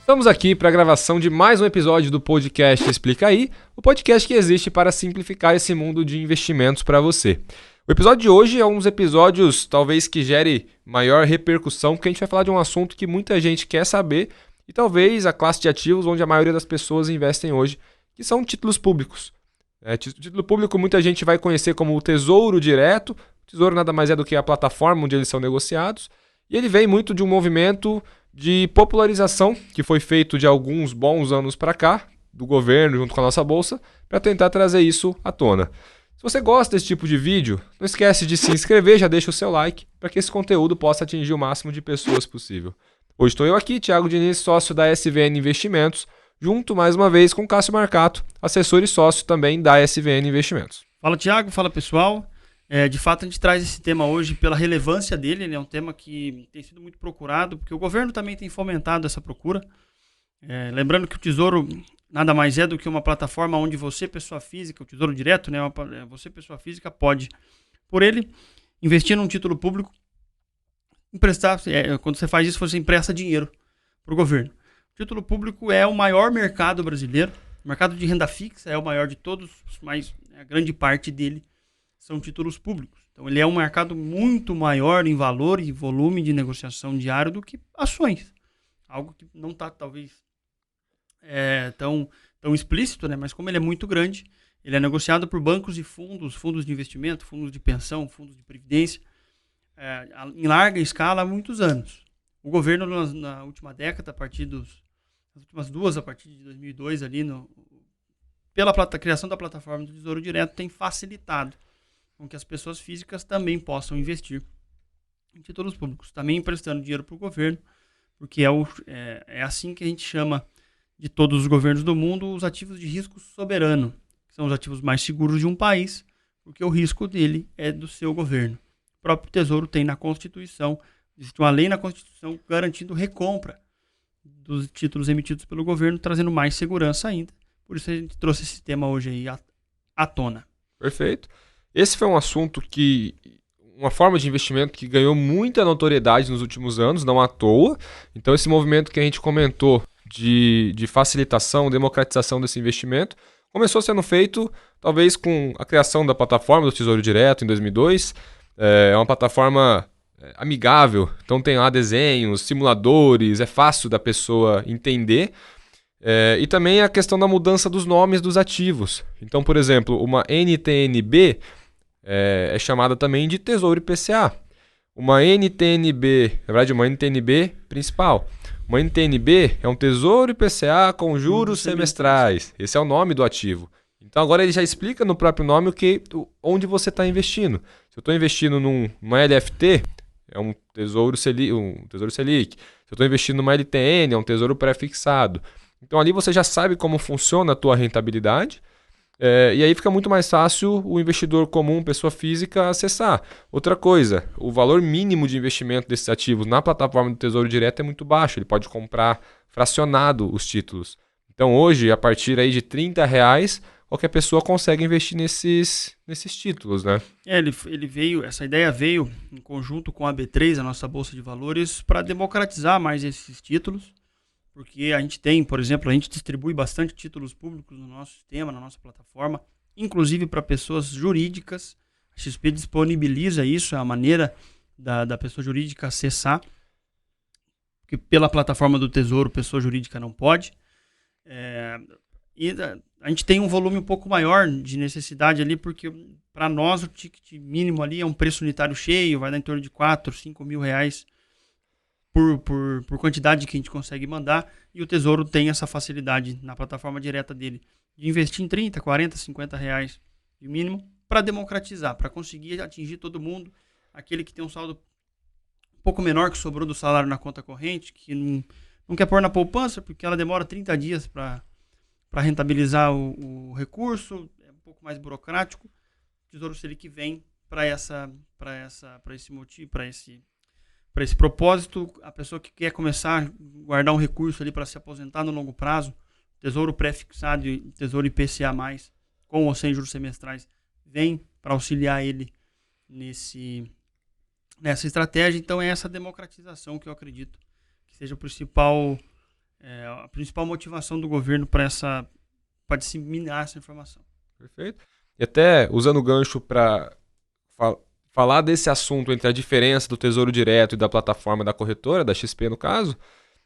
Estamos aqui para a gravação de mais um episódio do podcast Explica Aí, o podcast que existe para simplificar esse mundo de investimentos para você. O episódio de hoje é um dos episódios talvez que gere maior repercussão, porque a gente vai falar de um assunto que muita gente quer saber e talvez a classe de ativos onde a maioria das pessoas investem hoje, que são títulos públicos. Título público muita gente vai conhecer como o Tesouro Direto. O Tesouro nada mais é do que a plataforma onde eles são negociados e ele vem muito de um movimento de popularização que foi feito de alguns bons anos para cá, do governo junto com a nossa bolsa, para tentar trazer isso à tona. Se você gosta desse tipo de vídeo, não esquece de se inscrever, já deixa o seu like, para que esse conteúdo possa atingir o máximo de pessoas possível. Hoje estou eu aqui, Thiago Diniz, sócio da SVN Investimentos, junto mais uma vez com Cássio Marcato, assessor e sócio também da SVN Investimentos. Fala, Thiago, fala pessoal. De fato, a gente traz esse tema hoje pela relevância dele, né? É um tema que tem sido muito procurado, porque o governo também tem fomentado essa procura. Lembrando que o Tesouro nada mais é do que uma plataforma onde você, pessoa física, o Tesouro Direto, né? Você, pessoa física, pode, por ele, investir num título público, emprestar. Quando você faz isso, você empresta dinheiro para o governo. O título público é o maior mercado brasileiro. O mercado de renda fixa é o maior de todos, mas a grande parte dele são títulos públicos. Então, ele é um mercado muito maior em valor e volume de negociação diário do que ações. Algo que não está, talvez, tão explícito, né? Mas como ele é muito grande, ele é negociado por bancos e fundos de investimento, fundos de pensão, fundos de previdência, em larga escala há muitos anos. O governo, na última década, as últimas duas, a partir de 2002, pela criação da plataforma do Tesouro Direto, tem facilitado com que as pessoas físicas também possam investir em títulos públicos, também emprestando dinheiro para o governo, porque é assim que a gente chama de todos os governos do mundo os ativos de risco soberano, que são os ativos mais seguros de um país, porque o risco dele é do seu governo. O próprio Tesouro tem na Constituição, existe uma lei na Constituição garantindo recompra dos títulos emitidos pelo governo, trazendo mais segurança ainda. Por isso a gente trouxe esse tema hoje aí à tona. Perfeito. Esse foi um assunto uma forma de investimento que ganhou muita notoriedade nos últimos anos, não à toa. Então esse movimento que a gente comentou de facilitação, democratização desse investimento, começou sendo feito talvez com a criação da plataforma do Tesouro Direto em 2002. É uma plataforma amigável, então tem lá desenhos, simuladores, é fácil da pessoa entender. E também a questão da mudança dos nomes dos ativos. Então, por exemplo, uma NTNB é chamada também de Tesouro IPCA. Uma NTNB, na verdade, uma NTNB principal. Uma NTNB é um Tesouro IPCA com juros semestrais. Esse é o nome do ativo. Então agora ele já explica no próprio nome onde você está investindo. Se eu estou investindo numa LFT, é um Tesouro Selic. Se eu estou investindo numa LTN, é um Tesouro Pré-fixado. Então ali você já sabe como funciona a tua rentabilidade. E aí fica muito mais fácil o investidor comum, pessoa física, acessar. Outra coisa, o valor mínimo de investimento desses ativos na plataforma do Tesouro Direto é muito baixo. Ele pode comprar fracionado os títulos. Então hoje, a partir aí de R$30, qualquer pessoa consegue investir nesses títulos, né? Essa ideia veio em conjunto com a B3, a nossa Bolsa de Valores, para democratizar mais esses títulos. Porque a gente tem, por exemplo, a gente distribui bastante títulos públicos no nosso sistema, na nossa plataforma, inclusive para pessoas jurídicas. A XP disponibiliza isso, é a maneira da pessoa jurídica acessar, porque pela plataforma do Tesouro, pessoa jurídica não pode. E a gente tem um volume um pouco maior de necessidade ali, porque para nós o ticket mínimo ali é um preço unitário cheio, vai dar em torno de 4, 5 mil reais por quantidade que a gente consegue mandar, e o Tesouro tem essa facilidade na plataforma direta dele de investir em 30, 40, 50 reais de mínimo para democratizar, para conseguir atingir todo mundo, aquele que tem um saldo um pouco menor que sobrou do salário na conta corrente, que não quer pôr na poupança porque ela demora 30 dias para rentabilizar o recurso, é um pouco mais burocrático. O Tesouro Selic vem para esse motivo, para esse propósito. A pessoa que quer começar a guardar um recurso ali para se aposentar no longo prazo, Tesouro Pré-fixado e Tesouro IPCA+, com ou sem juros semestrais, vem para auxiliar ele nessa estratégia. Então é essa democratização que eu acredito que seja o principal a principal motivação do governo para disseminar essa informação. Perfeito. E até usando o gancho para falar desse assunto entre a diferença do Tesouro Direto e da plataforma da corretora, da XP no caso,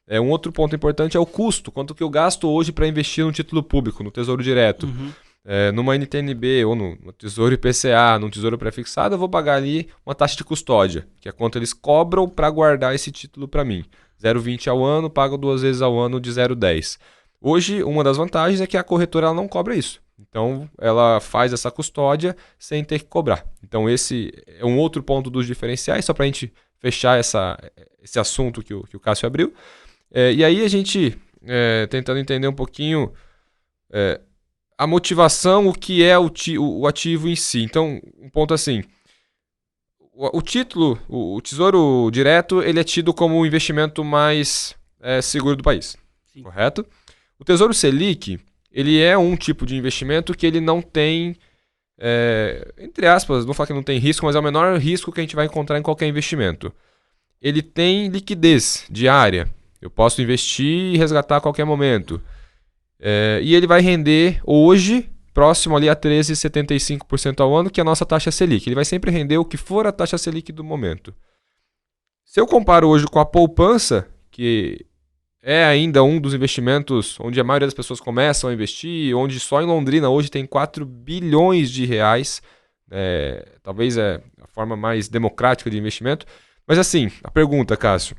um outro ponto importante é o custo. Quanto que eu gasto hoje para investir no título público, no Tesouro Direto? Uhum. Numa NTNB ou no Tesouro IPCA, num Tesouro Prefixado, eu vou pagar ali uma taxa de custódia, que é quanto eles cobram para guardar esse título para mim. 0,20 ao ano, pago 2 vezes ao ano de 0,10. Hoje, uma das vantagens é que a corretora ela não cobra isso. Então, ela faz essa custódia sem ter que cobrar. Então, esse é um outro ponto dos diferenciais, só para a gente fechar esse assunto que o Cássio abriu. E aí, a gente, tentando entender um pouquinho a motivação, o que é o ativo em si. Então, um ponto assim, o título, o Tesouro Direto, ele é tido como o investimento mais seguro do país. Sim. Correto? O Tesouro Selic, ele é um tipo de investimento que ele não tem, entre aspas, não falo que não tem risco, mas é o menor risco que a gente vai encontrar em qualquer investimento. Ele tem liquidez diária. Eu posso investir e resgatar a qualquer momento. E ele vai render hoje, próximo ali a 13,75% ao ano, que é a nossa taxa Selic. Ele vai sempre render o que for a taxa Selic do momento. Se eu comparo hoje com a poupança, que é ainda um dos investimentos onde a maioria das pessoas começam a investir, onde só em Londrina hoje tem 4 bilhões de reais, talvez é a forma mais democrática de investimento. Mas assim, a pergunta, Cássio,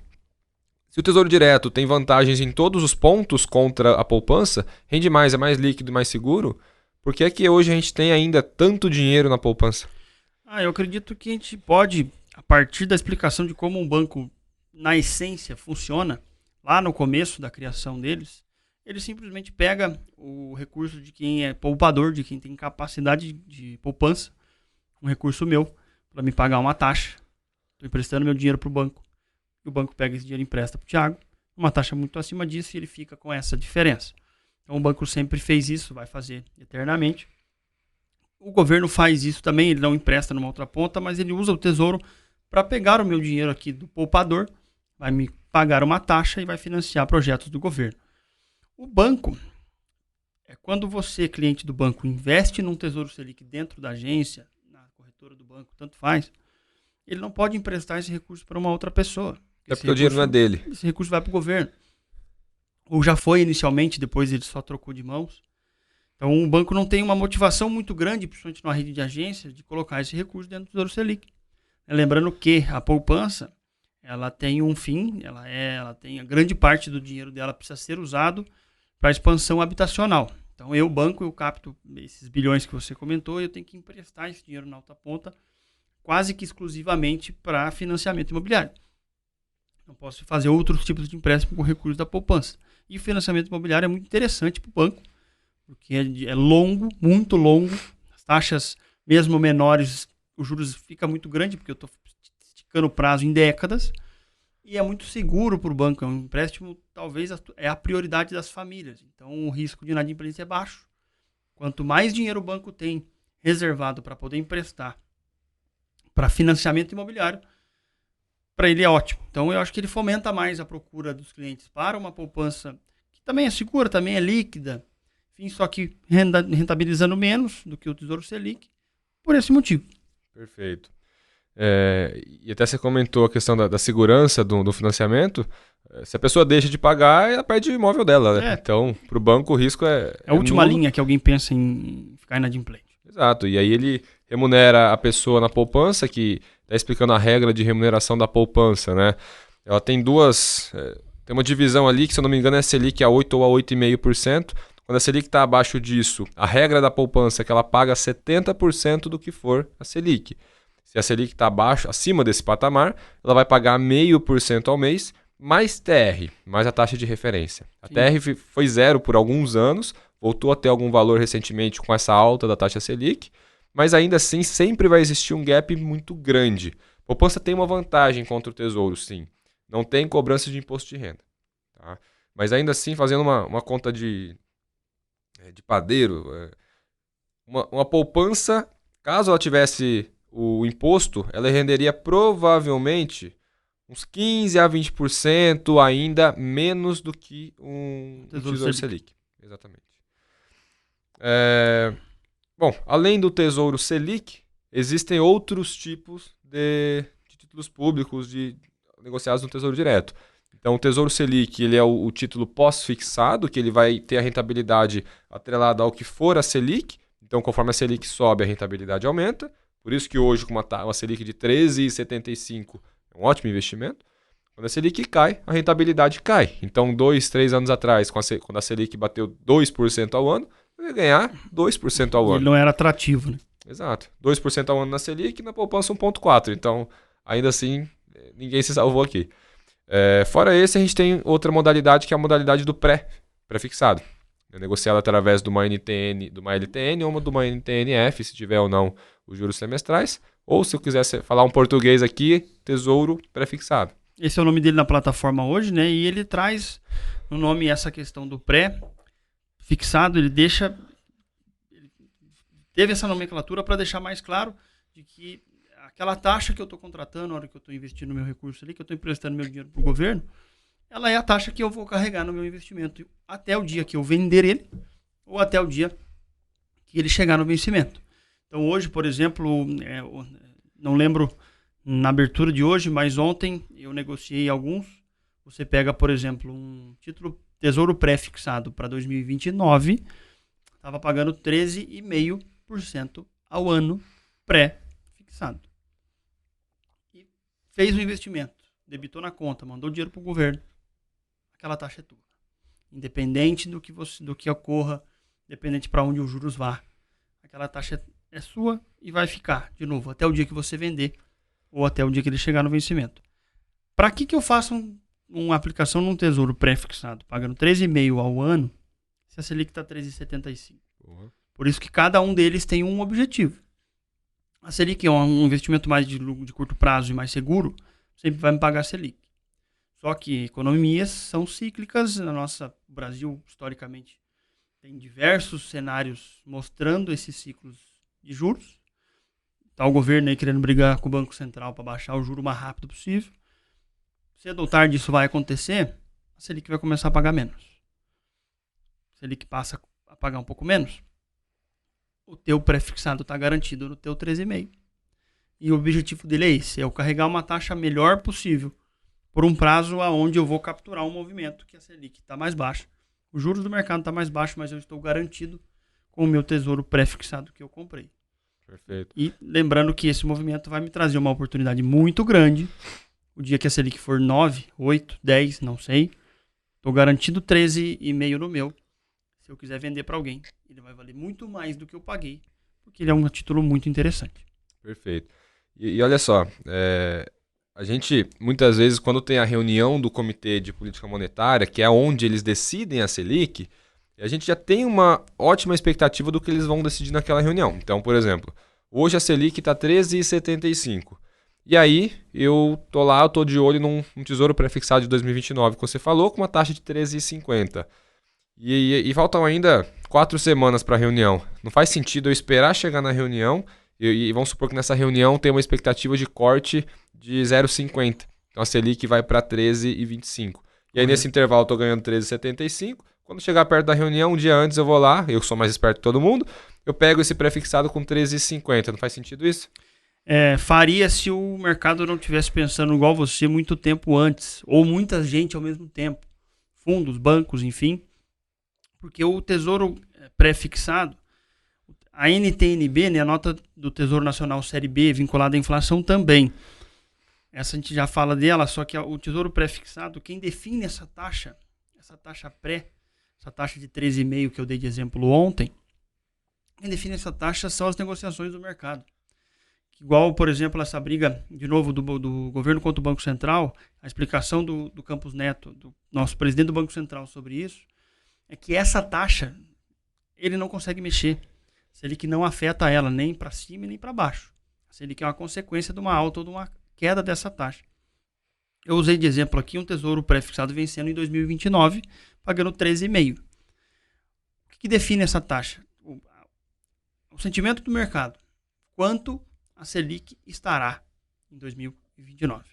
se o Tesouro Direto tem vantagens em todos os pontos contra a poupança, rende mais, é mais líquido e mais seguro, por que é que hoje a gente tem ainda tanto dinheiro na poupança? Eu acredito que a gente pode, a partir da explicação de como um banco, na essência, funciona, lá no começo da criação deles, ele simplesmente pega o recurso de quem é poupador, de quem tem capacidade de poupança, um recurso meu, para me pagar uma taxa. Estou emprestando meu dinheiro para o banco. E o banco pega esse dinheiro e empresta para o Thiago, uma taxa muito acima disso, e ele fica com essa diferença. Então o banco sempre fez isso, vai fazer eternamente. O governo faz isso também, ele não empresta numa outra ponta, mas ele usa o tesouro para pegar o meu dinheiro aqui do poupador, vai me pagar uma taxa e vai financiar projetos do governo. O banco, quando você, cliente do banco, investe num Tesouro Selic dentro da agência, na corretora do banco, tanto faz, ele não pode emprestar esse recurso para uma outra pessoa. Porque o dinheiro não é dele. Esse recurso vai para o governo. Ou já foi inicialmente, depois ele só trocou de mãos. Então o banco não tem uma motivação muito grande, principalmente na rede de agências, de colocar esse recurso dentro do Tesouro Selic. Lembrando que a poupança, ela tem um fim, ela tem a grande parte do dinheiro dela precisa ser usado para expansão habitacional. Então banco, eu capto esses bilhões que você comentou e eu tenho que emprestar esse dinheiro na alta ponta quase que exclusivamente para financiamento imobiliário. Não posso fazer outros tipos de empréstimo com recursos da poupança. E o financiamento imobiliário é muito interessante para o banco, porque é longo, muito longo. As taxas, mesmo menores, os juros fica muito grande, porque eu estou esticando o prazo em décadas. E é muito seguro para o banco. É um empréstimo, talvez, é a prioridade das famílias. Então, o risco de inadimplência é baixo. Quanto mais dinheiro o banco tem reservado para poder emprestar para financiamento imobiliário, para ele é ótimo. Então, eu acho que ele fomenta mais a procura dos clientes para uma poupança que também é segura, também é líquida, enfim, só que rentabilizando menos do que o Tesouro Selic, por esse motivo. Perfeito. E até você comentou a questão da segurança do financiamento. Se a pessoa deixa de pagar, ela perde o imóvel dela, né? Então, para o banco, o risco é a última nulo. linha que alguém pensa em ficar inadimplente. Exato. E aí ele remunera a pessoa na poupança, que está explicando a regra de remuneração da poupança, né? Ela tem tem uma divisão ali que, se eu não me engano, é a Selic a 8% ou a 8,5%. Quando a Selic está abaixo disso, a regra da poupança é que ela paga 70% do que for a Selic. Se a Selic está acima desse patamar, ela vai pagar 0,5% ao mês, mais TR, mais a taxa de referência. A TR foi 0 por alguns anos, voltou a ter algum valor recentemente com essa alta da taxa Selic, mas ainda assim sempre vai existir um gap muito grande. A poupança tem uma vantagem contra o Tesouro, sim. Não tem cobrança de imposto de renda. Tá? Mas ainda assim, fazendo uma conta de padeiro, uma poupança, caso ela tivesse o imposto, ela renderia provavelmente uns 15% a 20% ainda menos do que um Tesouro Selic. Exatamente. Bom, além do Tesouro Selic, existem outros tipos de títulos públicos negociados no Tesouro Direto. Então, o Tesouro Selic ele é o título pós-fixado, que ele vai ter a rentabilidade atrelada ao que for a Selic. Então, conforme a Selic sobe, a rentabilidade aumenta. Por isso que hoje, com uma Selic de 13,75, é um ótimo investimento. Quando a Selic cai, a rentabilidade cai. Então, 2, 3 anos atrás, quando a Selic bateu 2% ao ano, eu ia ganhar 2% ao ano. Ele não era atrativo, né? Exato. 2% ao ano na Selic e na poupança 1,4%. Então, ainda assim, ninguém se salvou aqui. Fora esse, a gente tem outra modalidade, que é a modalidade do pré-fixado. É negociado através de uma LTN ou de uma NTNF, se tiver ou não os juros semestrais. Ou, se eu quisesse falar um português aqui, Tesouro Pré-fixado. Esse é o nome dele na plataforma hoje, né? E ele traz no nome essa questão do pré-fixado. Ele teve essa nomenclatura para deixar mais claro de que aquela taxa que eu estou contratando na hora que eu estou investindo meu recurso ali, que eu estou emprestando meu dinheiro para o governo, ela é a taxa que eu vou carregar no meu investimento até o dia que eu vender ele ou até o dia que ele chegar no vencimento. Então hoje, por exemplo, não lembro na abertura de hoje, mas ontem eu negociei alguns. Você pega, por exemplo, um título Tesouro Pré-fixado para 2029, estava pagando 13,5% ao ano pré-fixado. E fez o investimento, debitou na conta, mandou dinheiro para o governo. Aquela taxa é tua. Independente do que ocorra, independente para onde os juros vá. Aquela taxa é sua e vai ficar, de novo, até o dia que você vender ou até o dia que ele chegar no vencimento. Para que eu faça uma aplicação num tesouro pré-fixado, pagando 13,5% ao ano, se a Selic está 13,75%? Por isso que cada um deles tem um objetivo. A Selic é um investimento mais de curto prazo e mais seguro, sempre vai me pagar a Selic. Só que economias são cíclicas. O Brasil, historicamente, tem diversos cenários mostrando esses ciclos de juros. Está o governo aí querendo brigar com o Banco Central para baixar o juro o mais rápido possível. Cedo ou tarde isso vai acontecer, a Selic vai começar a pagar menos. A Selic passa a pagar um pouco menos, o teu pré-fixado está garantido no teu 13,5%. E o objetivo dele é esse, é eu carregar uma taxa melhor possível por um prazo aonde eu vou capturar um movimento que a Selic está mais baixa. Os juros do mercado estão mais baixos, mas eu estou garantido com o meu tesouro pré-fixado que eu comprei. Perfeito. E lembrando que esse movimento vai me trazer uma oportunidade muito grande. O dia que a Selic for 9, 8, 10, não sei, estou garantido 13,5% no meu. Se eu quiser vender para alguém, ele vai valer muito mais do que eu paguei, porque ele é um título muito interessante. Perfeito. E olha só, a gente, muitas vezes, quando tem a reunião do Comitê de Política Monetária, que é onde eles decidem a Selic, a gente já tem uma ótima expectativa do que eles vão decidir naquela reunião. Então, por exemplo, hoje a Selic está 13,75%. E aí, eu tô de olho num tesouro pré-fixado de 2029, que você falou, com uma taxa de 13,50%. E faltam ainda 4 semanas para a reunião. Não faz sentido eu esperar chegar na reunião e vamos supor que nessa reunião tem uma expectativa de corte de 0,50. Então a Selic vai para 13,25. E aí nesse intervalo eu estou ganhando 13,75. Quando chegar perto da reunião, um dia antes eu vou lá, eu sou mais esperto que todo mundo, eu pego esse pré-fixado com 13,50. Não faz sentido isso? Faria se o mercado não estivesse pensando igual você muito tempo antes, ou muita gente ao mesmo tempo. Fundos, bancos, enfim. Porque o tesouro pré-fixado, a NTNB, né, a nota do Tesouro Nacional Série B, vinculada à inflação também. Essa a gente já fala dela, só que o tesouro pré-fixado, quem define essa taxa pré, essa taxa de 13,5% que eu dei de exemplo ontem, quem define essa taxa são as negociações do mercado. Igual, por exemplo, essa briga, de novo, do governo contra o Banco Central, a explicação do Campos Neto, do nosso presidente do Banco Central sobre isso, é que essa taxa, ele não consegue mexer. A Selic não afeta ela nem para cima nem para baixo. A Selic é uma consequência de uma alta ou de uma queda dessa taxa. Eu usei de exemplo aqui um tesouro pré-fixado vencendo em 2029, pagando 13,5%. O que define essa taxa? O sentimento do mercado. Quanto a Selic estará em 2029.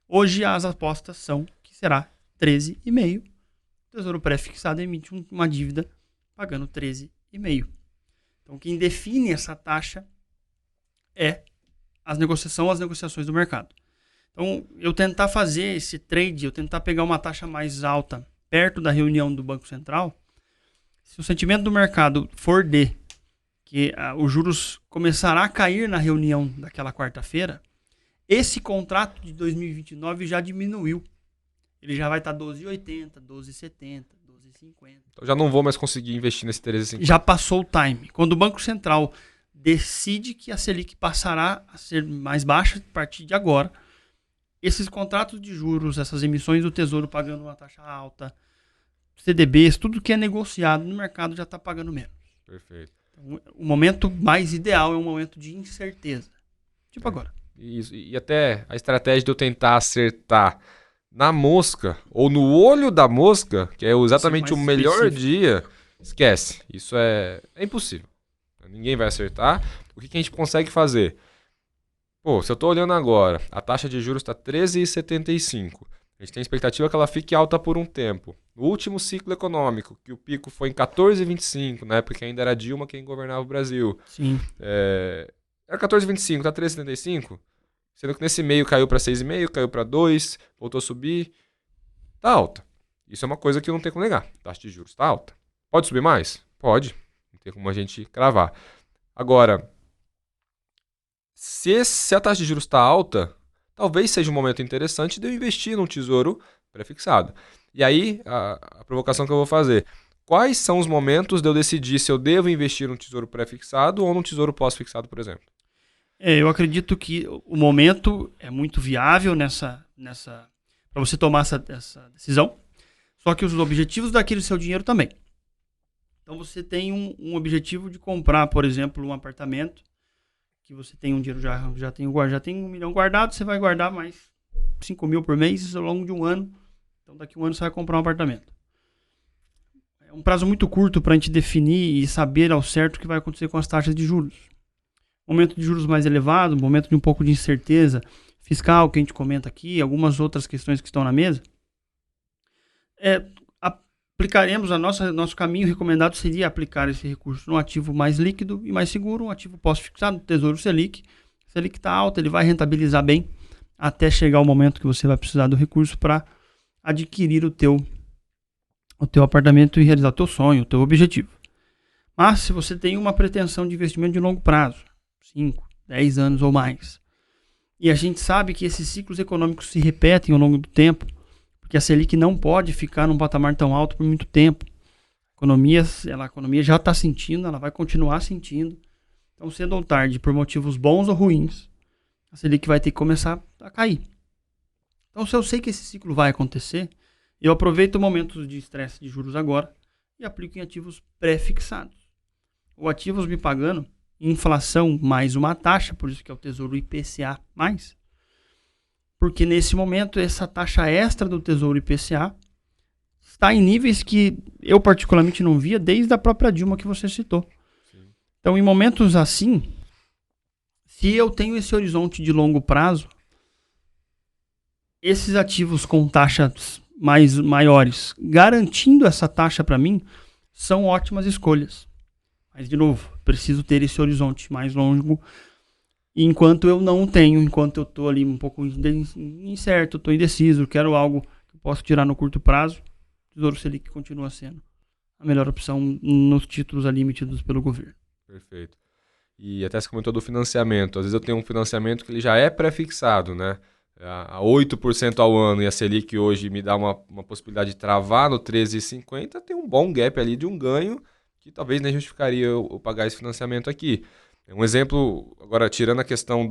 Hoje as apostas são que será 13,5%. O Tesouro Pré-Fixado emite uma dívida pagando 13,5%. Então quem define essa taxa é as negociações do mercado. Então eu tentar fazer esse trade, eu tentar pegar uma taxa mais alta perto da reunião do Banco Central, se o sentimento do mercado for de que os juros começará a cair na reunião daquela quarta-feira, esse contrato de 2029 já diminuiu. Ele já vai estar 12,80, 12,70, 12,50. Então já não vou mais conseguir investir nesse 13,50. Já passou o time. Quando o Banco Central decide que a Selic passará a ser mais baixa a partir de agora, esses contratos de juros, essas emissões do Tesouro pagando uma taxa alta, CDBs, tudo que é negociado no mercado já está pagando menos. Perfeito. Então, o momento mais ideal é um momento de incerteza. Tipo agora. Isso. E até a estratégia de eu tentar acertar na mosca, ou no olho da mosca, que é exatamente o melhor dia, esquece. Isso é impossível. Ninguém vai acertar. O que a gente consegue fazer? Pô, se eu estou olhando agora, a taxa de juros está 13,75. A gente tem a expectativa que ela fique alta por um tempo. No último ciclo econômico, que o pico foi em 14,25, na época que ainda era Dilma quem governava o Brasil. Sim. Era 14,25, tá 13,75? Sendo que nesse meio caiu para 6,5, caiu para 2, voltou a subir. Tá alta. Isso é uma coisa que não tem como negar. A taxa de juros está alta. Pode subir mais? Pode. Não tem como a gente cravar. Agora, se a taxa de juros está alta, talvez seja um momento interessante de eu investir num tesouro pré-fixado. E aí, a provocação que eu vou fazer. Quais são os momentos de eu decidir se eu devo investir num tesouro pré-fixado ou num tesouro pós-fixado, por exemplo? Eu acredito que o momento é muito viável para você tomar essa decisão. Só que os objetivos daquele seu dinheiro também. Então você tem um objetivo de comprar, por exemplo, um apartamento, que você tem um dinheiro já tem 1 milhão guardado, você vai guardar mais 5 mil por mês ao longo de um ano. Então daqui a um ano você vai comprar um apartamento. É um prazo muito curto para a gente definir e saber ao certo o que vai acontecer com as taxas de juros. Momento de juros mais elevado, momento de um pouco de incerteza fiscal que a gente comenta aqui, algumas outras questões que estão na mesa. Aplicaremos nosso caminho recomendado seria aplicar esse recurso num ativo mais líquido e mais seguro, um ativo pós-fixado, Tesouro Selic. Selic está alto, ele vai rentabilizar bem até chegar o momento que você vai precisar do recurso para adquirir o teu apartamento e realizar o teu sonho, o teu objetivo. Mas se você tem uma pretensão de investimento de longo prazo, 5, 10 anos ou mais, e a gente sabe que esses ciclos econômicos se repetem ao longo do tempo, porque a Selic não pode ficar num patamar tão alto por muito tempo. A economia já está sentindo, ela vai continuar sentindo. Então, cedo ou tarde, por motivos bons ou ruins, a Selic vai ter que começar a cair. Então, se eu sei que esse ciclo vai acontecer, eu aproveito o momento de estresse de juros agora e aplico em ativos pré-fixados. Ou ativos me pagando inflação mais uma taxa, por isso que é o Tesouro IPCA+. Porque nesse momento, essa taxa extra do Tesouro IPCA está em níveis que eu particularmente não via desde a própria Dilma que você citou. Sim. Então, em momentos assim, se eu tenho esse horizonte de longo prazo, esses ativos com taxas maiores, garantindo essa taxa para mim, são ótimas escolhas. Mas, de novo, preciso ter esse horizonte mais longo. Enquanto eu não tenho, enquanto eu estou ali um pouco incerto, estou indeciso, quero algo que eu possa tirar no curto prazo, o Tesouro Selic continua sendo a melhor opção nos títulos ali emitidos pelo governo. Perfeito. E até você comentou do financiamento. Às vezes eu tenho um financiamento que ele já é pré-fixado, né? A 8% ao ano, e a Selic hoje me dá uma possibilidade de travar no 13,50, tem um bom gap ali de um ganho que talvez nem justificaria eu pagar esse financiamento aqui. Um exemplo, agora tirando a questão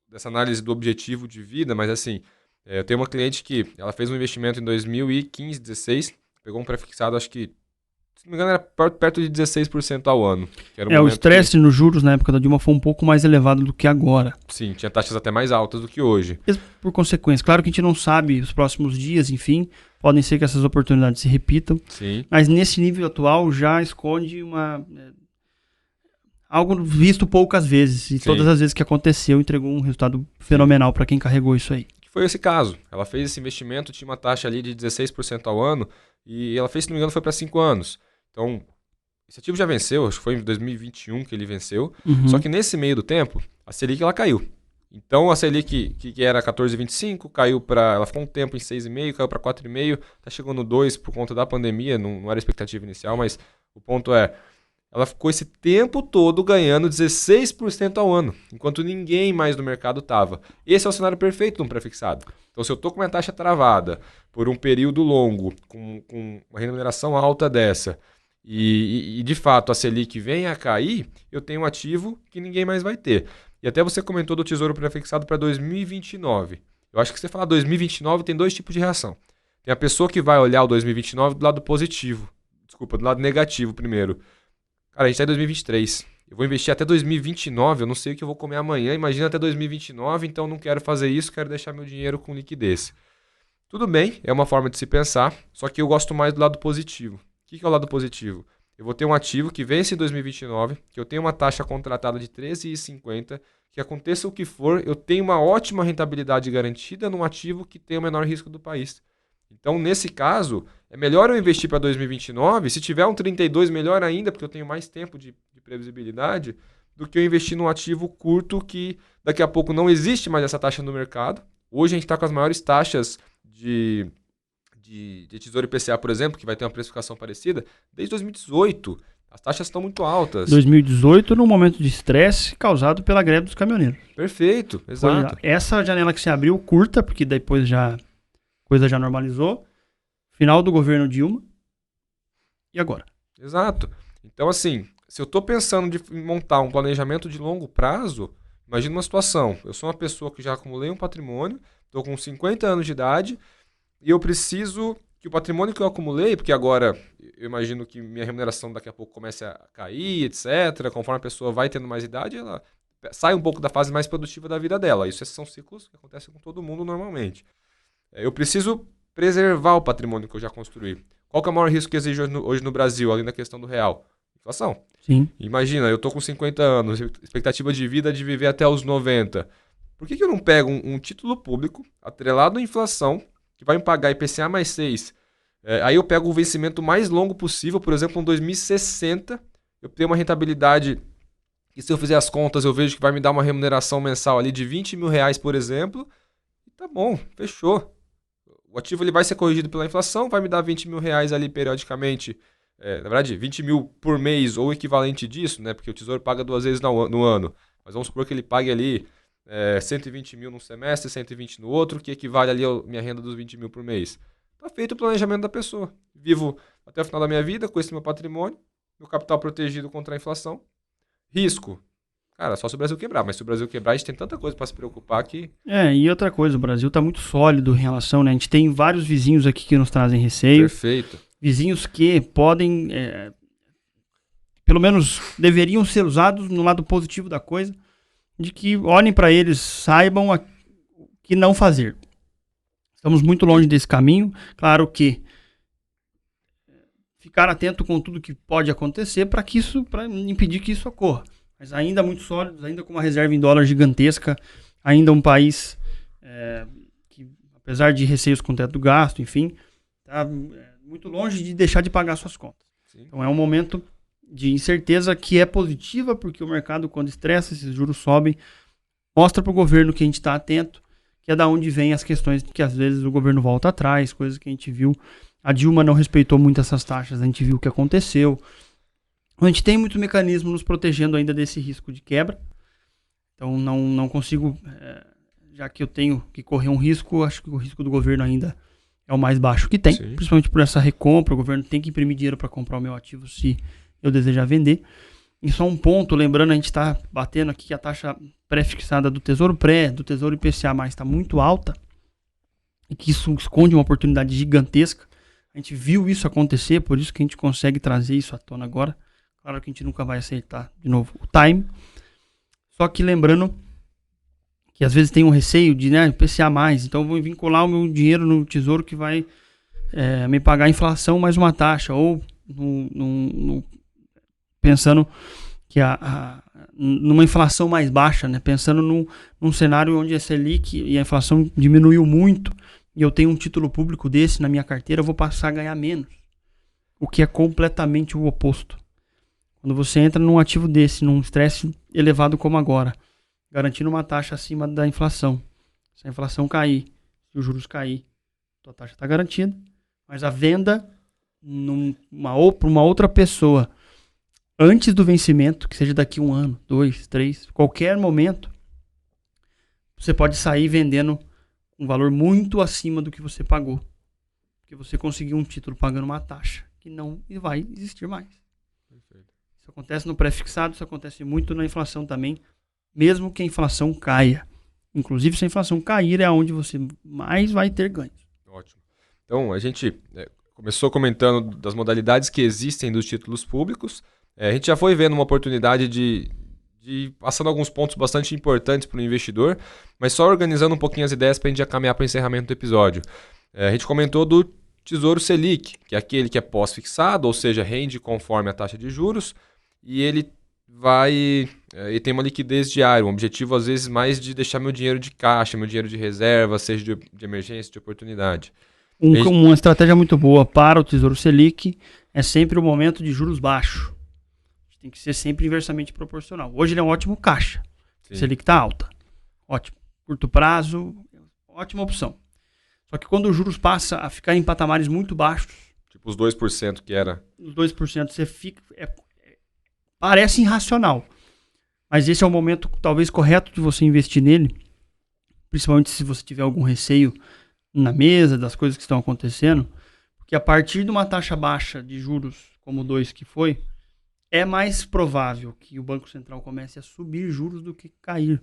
dessa análise do objetivo de vida, mas assim, eu tenho uma cliente que ela fez um investimento em 2015, 16, pegou um pré-fixado, acho que, se não me engano, era perto de 16% ao ano. Que era o estresse nos juros na época da Dilma foi um pouco mais elevado do que agora. Sim, tinha taxas até mais altas do que hoje. Por consequência, claro que a gente não sabe os próximos dias, enfim, podem ser que essas oportunidades se repitam. Sim. Mas nesse nível atual já esconde algo visto poucas vezes. E Sim. Todas as vezes que aconteceu, entregou um resultado fenomenal para quem carregou isso aí. foi esse caso. Ela fez esse investimento, tinha uma taxa ali de 16% ao ano, e ela fez, se não me engano, foi para 5 anos. Então, esse ativo já venceu, acho que foi em 2021 que ele venceu. Só que nesse meio do tempo, a Selic ela caiu. Então, a Selic, que era 14,25, caiu para... Ela ficou um tempo em 6,5, caiu para 4,5, está chegando no 2 por conta da pandemia, não era a expectativa inicial, mas o ponto é, ela ficou esse tempo todo ganhando 16% ao ano, enquanto ninguém mais no mercado estava. Esse é o cenário perfeito de um pré-fixado. Então, se eu estou com uma taxa travada por um período longo, com uma remuneração alta dessa, e de fato a Selic vem a cair, eu tenho um ativo que ninguém mais vai ter. E até você comentou do Tesouro Prefixado para 2029. Eu acho que você falar 2029 tem dois tipos de reação. Tem a pessoa que vai olhar o 2029 do lado positivo. Desculpa, do lado negativo primeiro. Cara, a gente está em 2023. Eu vou investir até 2029, eu não sei o que eu vou comer amanhã. Imagina até 2029, então não quero fazer isso, quero deixar meu dinheiro com liquidez. Tudo bem, é uma forma de se pensar, só que eu gosto mais do lado positivo. O que é o lado positivo? Eu vou ter um ativo que vence em 2029, que eu tenho uma taxa contratada de 13,50, que aconteça o que for, eu tenho uma ótima rentabilidade garantida num ativo que tem o menor risco do país. Então, nesse caso, é melhor eu investir para 2029, se tiver um 32, melhor ainda, porque eu tenho mais tempo de previsibilidade, do que eu investir num ativo curto que daqui a pouco não existe mais essa taxa no mercado. Hoje a gente está com as maiores taxas de Tesouro IPCA, por exemplo, que vai ter uma precificação parecida, desde 2018. As taxas estão muito altas. 2018, no momento de estresse causado pela greve dos caminhoneiros. Perfeito, exato. Essa janela que se abriu curta, porque depois a coisa já normalizou. Final do governo Dilma. E agora? Exato. Então, assim, se eu estou pensando em montar um planejamento de longo prazo, imagina uma situação. Eu sou uma pessoa que já acumulei um patrimônio, estou com 50 anos de idade, e eu preciso que o patrimônio que eu acumulei, porque agora eu imagino que minha remuneração daqui a pouco comece a cair, etc. Conforme a pessoa vai tendo mais idade, ela sai um pouco da fase mais produtiva da vida dela. Isso são ciclos que acontecem com todo mundo normalmente. Eu preciso preservar o patrimônio que eu já construí. Qual que é o maior risco que existe hoje no Brasil, além da questão do real? Inflação. Sim. Imagina, eu estou com 50 anos, expectativa de vida de viver até os 90. Por que eu não pego um título público atrelado à inflação, que vai me pagar IPCA mais 6. Aí eu pego o vencimento mais longo possível, por exemplo, em 2060, eu tenho uma rentabilidade, e se eu fizer as contas, eu vejo que vai me dar uma remuneração mensal ali de 20 mil reais, por exemplo, e tá bom, fechou. O ativo ele vai ser corrigido pela inflação, vai me dar 20 mil reais ali periodicamente, na verdade, 20 mil por mês ou equivalente disso, né? Porque o Tesouro paga 2 vezes no ano, mas vamos supor que ele pague ali 120 mil num semestre, 120 no outro, que equivale ali à minha renda dos 20 mil por mês. Está feito o planejamento da pessoa. Vivo até o final da minha vida com esse meu patrimônio, meu capital protegido contra a inflação. Risco. Cara, só se o Brasil quebrar, mas se o Brasil quebrar, a gente tem tanta coisa para se preocupar que... E outra coisa, o Brasil está muito sólido em relação, né? A gente tem vários vizinhos aqui que nos trazem receio. Perfeito. Vizinhos que podem, pelo menos deveriam ser usados no lado positivo da coisa, de que olhem para eles, saibam o que não fazer. Estamos muito longe desse caminho. Claro que ficar atento com tudo que pode acontecer para impedir que isso ocorra. Mas ainda muito sólidos, ainda com uma reserva em dólar gigantesca, ainda um país que, apesar de receios com o teto do gasto, enfim, está muito longe de deixar de pagar suas contas. Sim. Então é um momento de incerteza que é positiva, porque o mercado, quando estressa, esses juros sobem, mostra para o governo que a gente está atento, que é da onde vem as questões que às vezes o governo volta atrás, coisas que a gente viu. A Dilma não respeitou muito essas taxas, a gente viu o que aconteceu. A gente tem muito mecanismo nos protegendo ainda desse risco de quebra. Então não consigo, já que eu tenho que correr um risco, acho que o risco do governo ainda é o mais baixo que tem. Sim. Principalmente por essa recompra, o governo tem que imprimir dinheiro para comprar o meu ativo se eu desejar vender. E só um ponto, lembrando, a gente está batendo aqui que a taxa pré-fixada do Tesouro do Tesouro IPCA+, está muito alta, e que isso esconde uma oportunidade gigantesca. A gente viu isso acontecer, por isso que a gente consegue trazer isso à tona agora. Claro que a gente nunca vai acertar, de novo, o time. Só que lembrando que às vezes tem um receio de IPCA+, então eu vou vincular o meu dinheiro no Tesouro que vai me pagar a inflação mais uma taxa, ou pensando que a numa inflação mais baixa, né? Pensando num cenário onde a Selic e a inflação diminuiu muito, e eu tenho um título público desse na minha carteira, eu vou passar a ganhar menos. O que é completamente o oposto. Quando você entra num ativo desse, num estresse elevado como agora, garantindo uma taxa acima da inflação. Se a inflação cair, se os juros cair, a taxa está garantida, mas a venda para uma outra pessoa antes do vencimento, que seja daqui 1 ano, 2, 3, qualquer momento, você pode sair vendendo um valor muito acima do que você pagou. Porque você conseguiu um título pagando uma taxa que não vai existir mais. Perfeito. Isso acontece no pré-fixado, isso acontece muito na inflação também, mesmo que a inflação caia. Inclusive, se a inflação cair, é onde você mais vai ter ganhos. Ótimo. Então, a gente começou comentando das modalidades que existem dos títulos públicos. A gente já foi vendo uma oportunidade de passando alguns pontos bastante importantes para o investidor, mas só organizando um pouquinho as ideias para a gente já caminhar para o encerramento do episódio. A gente comentou do Tesouro Selic, que é aquele que é pós-fixado, ou seja, rende conforme a taxa de juros, e ele tem uma liquidez diária, um objetivo às vezes mais de deixar meu dinheiro de caixa, meu dinheiro de reserva, seja de emergência, de oportunidade. Uma estratégia muito boa para o Tesouro Selic é sempre o momento de juros baixos. Tem que ser sempre inversamente proporcional. Hoje ele é um ótimo caixa. Sim. Selic está alta. Ótimo. Curto prazo, ótima opção. Só que quando os juros passam a ficar em patamares muito baixos... Tipo os 2% que era... Os 2% você fica... parece irracional. Mas esse é o momento talvez correto de você investir nele. Principalmente se você tiver algum receio na mesa das coisas que estão acontecendo. Porque a partir de uma taxa baixa de juros, como o 2 que foi... é mais provável que o Banco Central comece a subir juros do que cair.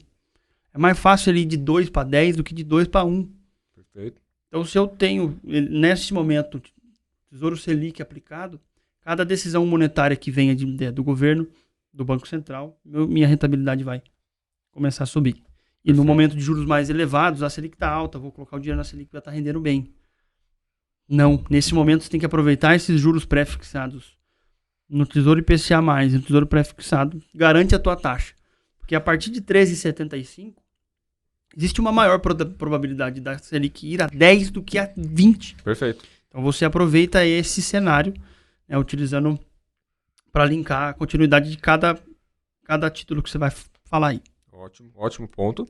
É mais fácil ele ir de 2 para 10 do que de 2 para 1. Perfeito. Então, se eu tenho, nesse momento, Tesouro Selic aplicado, cada decisão monetária que venha do governo, do Banco Central, minha rentabilidade vai começar a subir. E Perfeito. No momento de juros mais elevados, a Selic está alta, vou colocar o dinheiro na Selic que vai estar rendendo bem. Não, nesse momento você tem que aproveitar esses juros pré-fixados no Tesouro IPCA+, no Tesouro pré-fixado, garante a tua taxa. Porque a partir de 13,75, existe uma maior probabilidade da Selic ir a 10 do que a 20. Perfeito. Então você aproveita esse cenário, né, utilizando para linkar a continuidade de cada título que você vai falar aí. Ótimo ponto.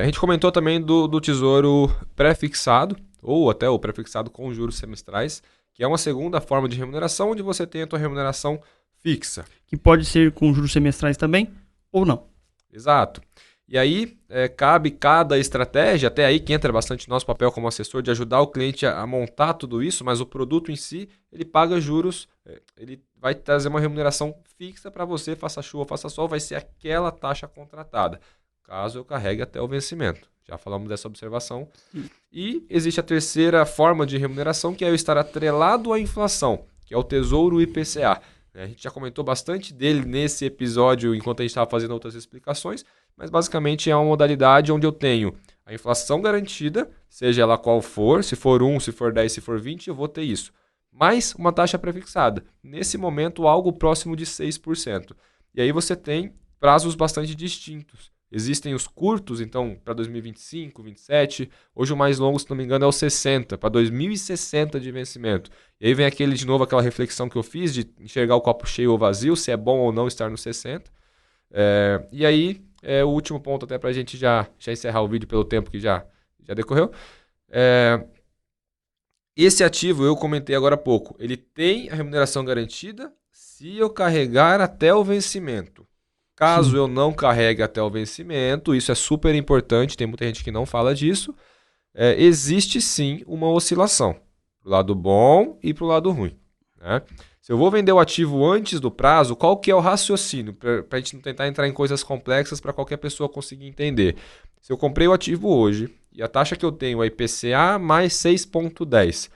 A gente comentou também do Tesouro pré-fixado, ou até o pré-fixado com juros semestrais, que é uma segunda forma de remuneração, onde você tem a tua remuneração fixa. Que pode ser com juros semestrais também, ou não. Exato. E aí, cabe cada estratégia, até aí que entra bastante nosso papel como assessor, de ajudar o cliente a montar tudo isso, mas o produto em si, ele paga juros, ele vai trazer uma remuneração fixa para você, faça chuva, faça sol, vai ser aquela taxa contratada, caso eu carregue até o vencimento. Já falamos dessa observação. E existe a terceira forma de remuneração, que é eu estar atrelado à inflação, que é o Tesouro IPCA. A gente já comentou bastante dele nesse episódio, enquanto a gente estava fazendo outras explicações, mas basicamente é uma modalidade onde eu tenho a inflação garantida, seja ela qual for, se for 1, se for 10, se for 20, eu vou ter isso. Mais uma taxa prefixada. Nesse momento, algo próximo de 6%. E aí você tem prazos bastante distintos. Existem os curtos, então, para 2025, 2027. Hoje o mais longo, se não me engano, é o 60, para 2060 de vencimento. E aí vem de novo aquela reflexão que eu fiz de enxergar o copo cheio ou vazio, se é bom ou não estar no 60. E aí, o último ponto até para a gente já encerrar o vídeo pelo tempo que já decorreu. Esse ativo, eu comentei agora há pouco, ele tem a remuneração garantida se eu carregar até o vencimento. Caso eu não carregue até o vencimento, isso é super importante, tem muita gente que não fala disso, existe sim uma oscilação, para o lado bom e para o lado ruim. Né? Se eu vou vender o ativo antes do prazo, qual que é o raciocínio? Para a gente não tentar entrar em coisas complexas para qualquer pessoa conseguir entender. Se eu comprei o ativo hoje e a taxa que eu tenho é IPCA mais 6,10,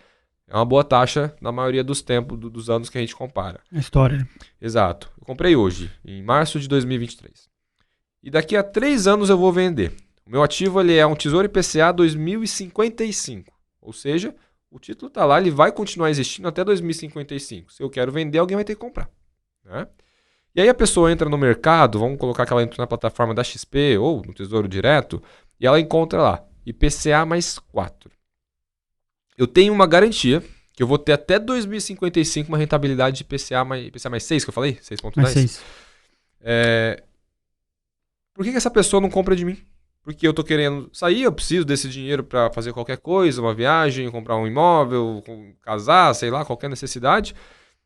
é uma boa taxa na maioria dos tempos, dos anos que a gente compara. A história. Exato. Eu comprei hoje, em março de 2023. E daqui a 3 anos eu vou vender. O meu ativo ele é um Tesouro IPCA 2055. Ou seja, o título está lá, ele vai continuar existindo até 2055. Se eu quero vender, alguém vai ter que comprar. Né? E aí a pessoa entra no mercado, vamos colocar que ela entra na plataforma da XP ou no Tesouro Direto, e ela encontra lá IPCA mais 4. Eu tenho uma garantia que eu vou ter até 2055 uma rentabilidade de IPCA mais 6, que eu falei? 6,10? Mais 6. Por que essa pessoa não compra de mim? Porque eu tô querendo sair, eu preciso desse dinheiro para fazer qualquer coisa, uma viagem, comprar um imóvel, casar, sei lá, qualquer necessidade.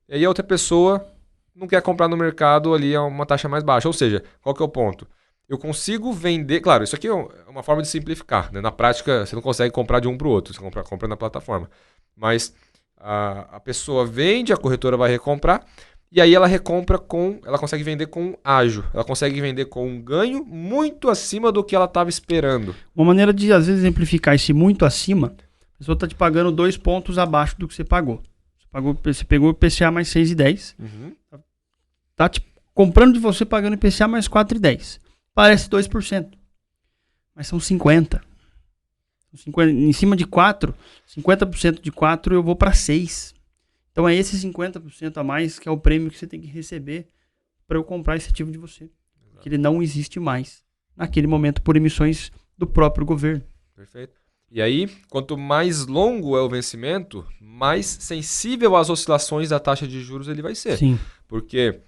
E aí a outra pessoa não quer comprar no mercado ali a uma taxa mais baixa. Ou seja, qual que é o ponto? Eu consigo vender... Claro, isso aqui é uma forma de simplificar, né? Na prática, você não consegue comprar de um para o outro, você compra na plataforma. Mas a pessoa vende, a corretora vai recomprar, e aí ela recompra ela consegue vender com ágio. Ela consegue vender com um ganho muito acima do que ela estava esperando. Uma maneira de, às vezes, exemplificar esse muito acima, a pessoa está te pagando 2 pontos abaixo do que você pagou. Você pegou o IPCA mais 6,10. Tá te comprando de você pagando IPCA mais 4,10. Parece 2%. Mas são 50%. Em cima de 4, 50% de 4 eu vou para 6. Então é esse 50% a mais que é o prêmio que você tem que receber para eu comprar esse ativo de você. Que ele não existe mais naquele momento por emissões do próprio governo. Perfeito. E aí, quanto mais longo é o vencimento, mais sensível às oscilações da taxa de juros ele vai ser. Sim. Porque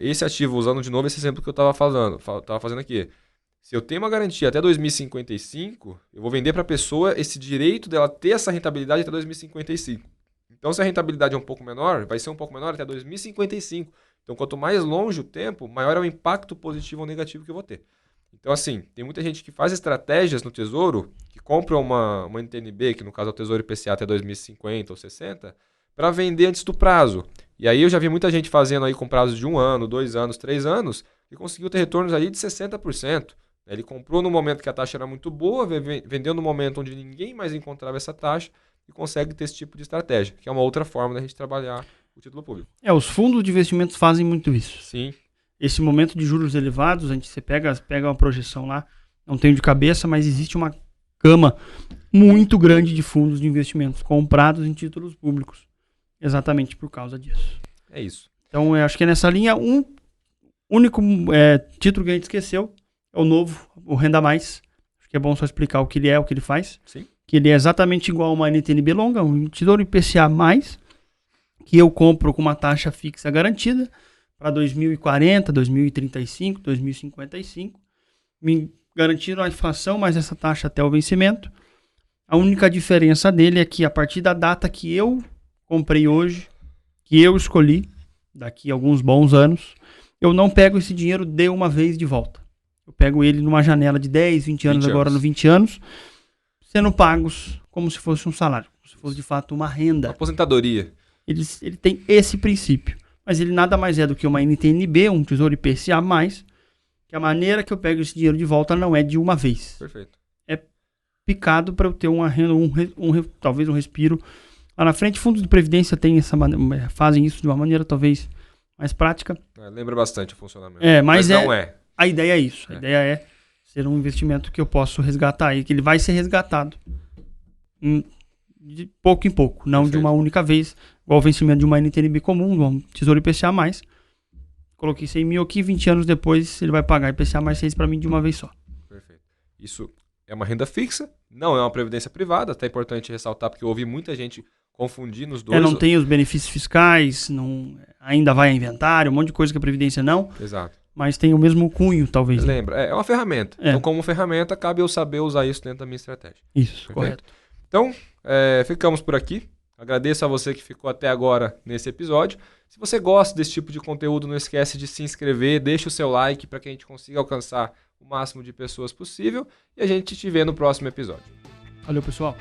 esse ativo, usando de novo esse exemplo que eu estava fazendo aqui, se eu tenho uma garantia até 2055, eu vou vender para a pessoa esse direito dela ter essa rentabilidade até 2055. Então, se a rentabilidade é um pouco menor, vai ser um pouco menor até 2055. Então, quanto mais longe o tempo, maior é o impacto positivo ou negativo que eu vou ter. Então, assim, tem muita gente que faz estratégias no Tesouro, que compra uma NTNB, que no caso é o Tesouro IPCA até 2050 ou 60, para vender antes do prazo. E aí eu já vi muita gente fazendo aí com prazo de 1 ano, 2 anos, 3 anos, e conseguiu ter retornos aí de 60%. Ele comprou no momento que a taxa era muito boa, vendeu no momento onde ninguém mais encontrava essa taxa e consegue ter esse tipo de estratégia, que é uma outra forma da gente trabalhar o título público. Os fundos de investimentos fazem muito isso. Sim. Esse momento de juros elevados, você pega uma projeção lá, não tenho de cabeça, mas existe uma gama muito grande de fundos de investimentos comprados em títulos públicos, exatamente por causa disso. É isso. Então, eu acho que é nessa linha, um único título que a gente esqueceu é o novo, o Renda Mais. Acho que é bom só explicar o que ele é, o que ele faz. Sim. Que ele é exatamente igual a uma NTNB longa, um Tesouro IPCA+, que eu compro com uma taxa fixa garantida para 2040, 2035, 2055, me garantindo a inflação, mais essa taxa até o vencimento. A única diferença dele é que a partir da data que eu comprei hoje, que eu escolhi, daqui a alguns bons anos, eu não pego esse dinheiro de uma vez de volta. Eu pego ele numa janela de 10, 20 anos, agora no 20 anos, sendo pagos como se fosse um salário, como se fosse de fato uma renda. Uma aposentadoria. Ele tem esse princípio, mas ele nada mais é do que uma NTNB, um Tesouro IPCA+, que a maneira que eu pego esse dinheiro de volta não é de uma vez. Perfeito. É picado para eu ter uma renda, talvez um respiro. Lá na frente, fundos de previdência fazem isso de uma maneira talvez mais prática. Lembra bastante o funcionamento. Mas não é. A ideia é isso. A ideia é ser um investimento que eu posso resgatar aí, que ele vai ser resgatado de pouco em pouco, não de uma única vez, igual o vencimento de uma NTNB comum, um Tesouro IPCA+. Coloquei 100 mil aqui, 20 anos depois ele vai pagar IPCA mais 6 para mim de uma vez só. Perfeito. Isso é uma renda fixa, não é uma previdência privada, até é importante ressaltar, porque eu ouvi muita gente confundir nos dois. Não tem os benefícios fiscais, ainda vai a inventário, um monte de coisa que a previdência não. Exato. Mas tem o mesmo cunho, talvez. Lembra, é uma ferramenta. Então, como ferramenta, cabe eu saber usar isso dentro da minha estratégia. Isso, correto. Então, ficamos por aqui. Agradeço a você que ficou até agora nesse episódio. Se você gosta desse tipo de conteúdo, não esquece de se inscrever, deixa o seu like para que a gente consiga alcançar o máximo de pessoas possível. E a gente te vê no próximo episódio. Valeu, pessoal.